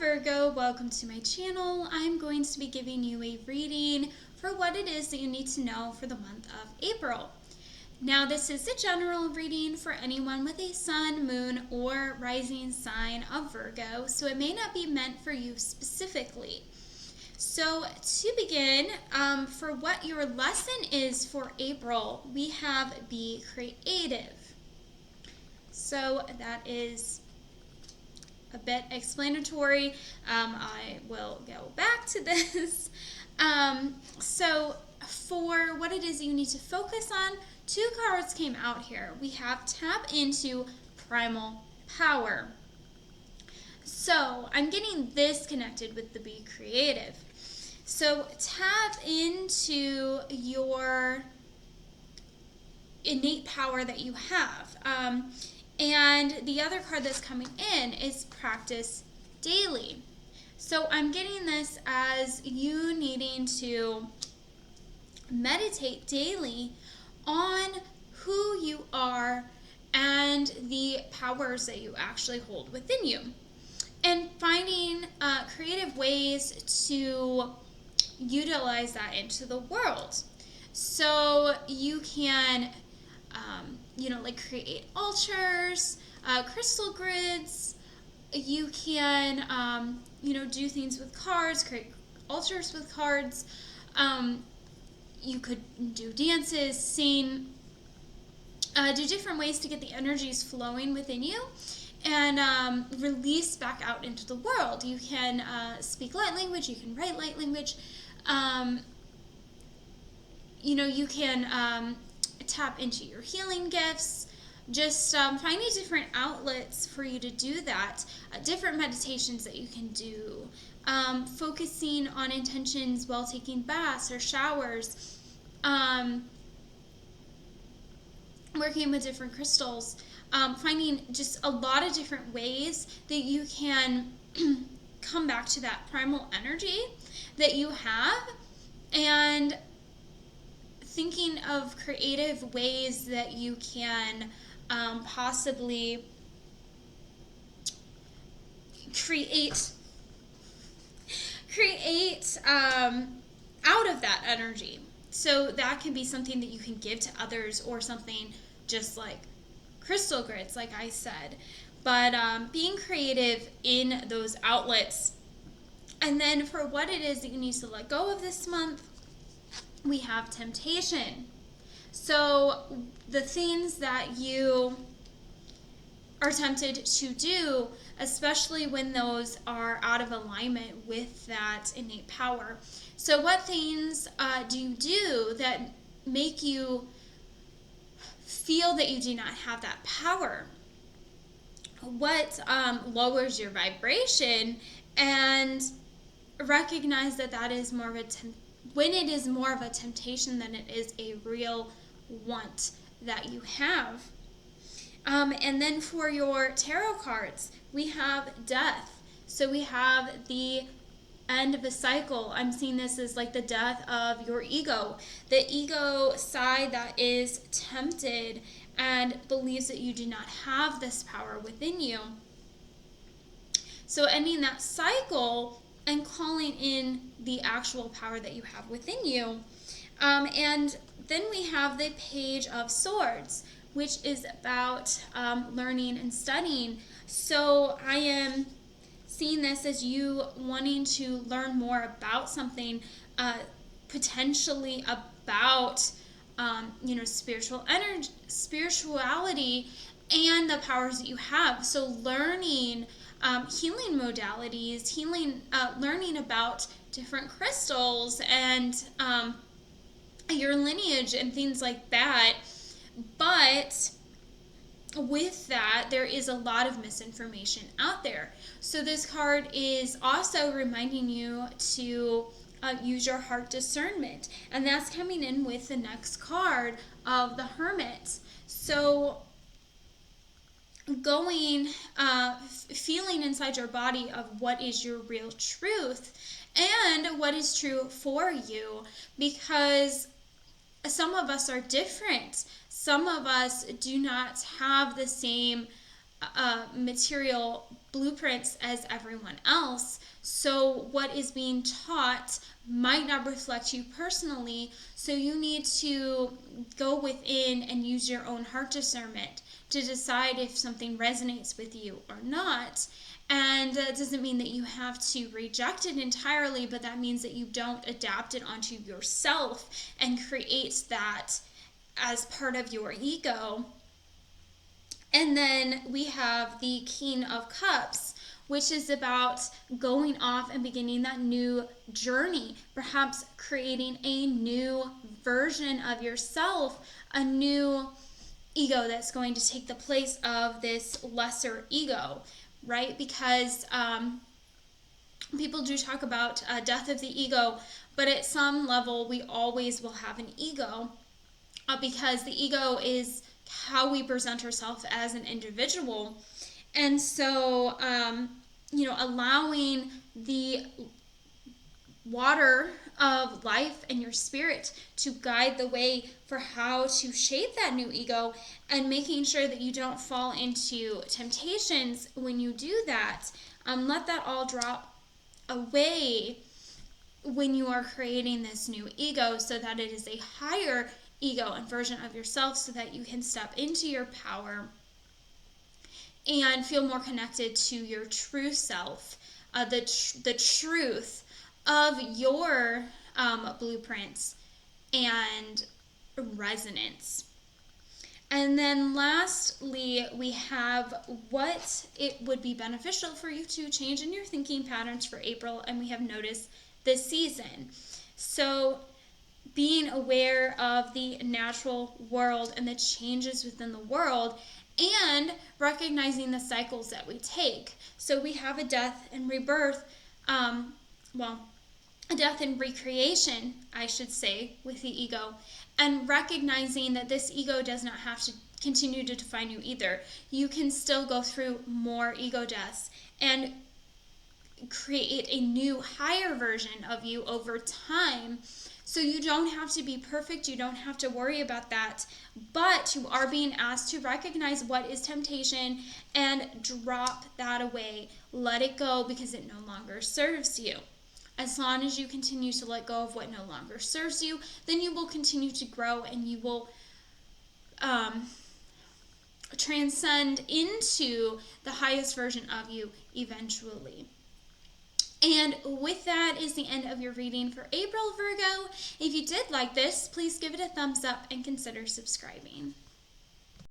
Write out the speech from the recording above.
Virgo, welcome to my channel. I'm going to be giving you a reading for what it is that you need to know for the month of April. Now, this is a general reading for anyone with a sun, moon, or rising sign of Virgo, so it may not be meant for you specifically. So to begin, for what your lesson is for April, we have be creative. So that is a bit explanatory. I will go back to this. So for what it is that you need to focus on, two cards came out here. We have tap into primal power. So I'm getting this connected with the be creative. So tap into your innate power that you have. And the other card that's coming in is practice daily. So I'm getting this as you needing to meditate daily on who you are and the powers that you actually hold within you. And finding creative ways to utilize that into the world. So you can like create altars, crystal grids. You can, do things with cards, create altars with cards. You could do dances, sing, do different ways to get the energies flowing within you and release back out into the world. You can speak light language, you can write light language. You can tap into your healing gifts, just finding different outlets for you to do that, different meditations that you can do, focusing on intentions while taking baths or showers, working with different crystals, finding just a lot of different ways that you can come back to that primal energy that you have, and thinking of creative ways that you can possibly create out of that energy. So that can be something that you can give to others, or something just like crystal grids, like I said. But being creative in those outlets. And then for what it is that you need to let go of this month, we have temptation. So the things that you are tempted to do, especially when those are out of alignment with that innate power. So what things do you do that make you feel that you do not have that power? What lowers your vibration? And recognize that that is more of a when it is more of a temptation than it is a real want that you have. And then for your tarot cards, we have death. So we have the end of a cycle. I'm seeing this as like the death of your ego. The ego side that is tempted and believes that you do not have this power within you. So ending that cycle and calling in the actual power that you have within you. And then we have the Page of Swords, which is about learning and studying. So I am seeing this as you wanting to learn more about something, potentially about spirituality and the powers that you have. So learning healing modalities, learning about different crystals and your lineage and things like that. But with that, there is a lot of misinformation out there. So this card is also reminding you to use your heart discernment. And that's coming in with the next card of the Hermit. So going, feeling inside your body of what is your real truth and what is true for you, because some of us are different. Some of us do not have the same material blueprints as everyone else. So what is being taught might not reflect you personally. So you need to go within and use your own heart discernment to decide if something resonates with you or not. And that doesn't mean that you have to reject it entirely, but that means that you don't adapt it onto yourself and create that as part of your ego. And then we have the King of Cups, which is about going off and beginning that new journey, perhaps creating a new version of yourself, a new ego that's going to take the place of this lesser ego, right? Because people do talk about death of the ego, but at some level, we always will have an ego because the ego is how we present ourselves as an individual. And so, allowing the water of life and your spirit to guide the way for how to shape that new ego, and making sure that you don't fall into temptations when you do that. Let that all drop away when you are creating this new ego, so that it is a higher ego and version of yourself, so that you can step into your power and feel more connected to your true self, the truth of your blueprints and resonance. And then lastly, we have what it would be beneficial for you to change in your thinking patterns for April, and we have noticed this season. So being aware of the natural world and the changes within the world, and recognizing the cycles that we take. So we have a death and rebirth, a death and recreation, I should say, with the ego, and recognizing that this ego does not have to continue to define you either. You can still go through more ego deaths and create a new, higher version of you over time. So you don't have to be perfect. You don't have to worry about that. But you are being asked to recognize what is temptation and drop that away. Let it go, because it no longer serves you. As long as you continue to let go of what no longer serves you, then you will continue to grow, and you will transcend into the highest version of you eventually. And with that is the end of your reading for April, Virgo. If you did like this, please give it a thumbs up and consider subscribing.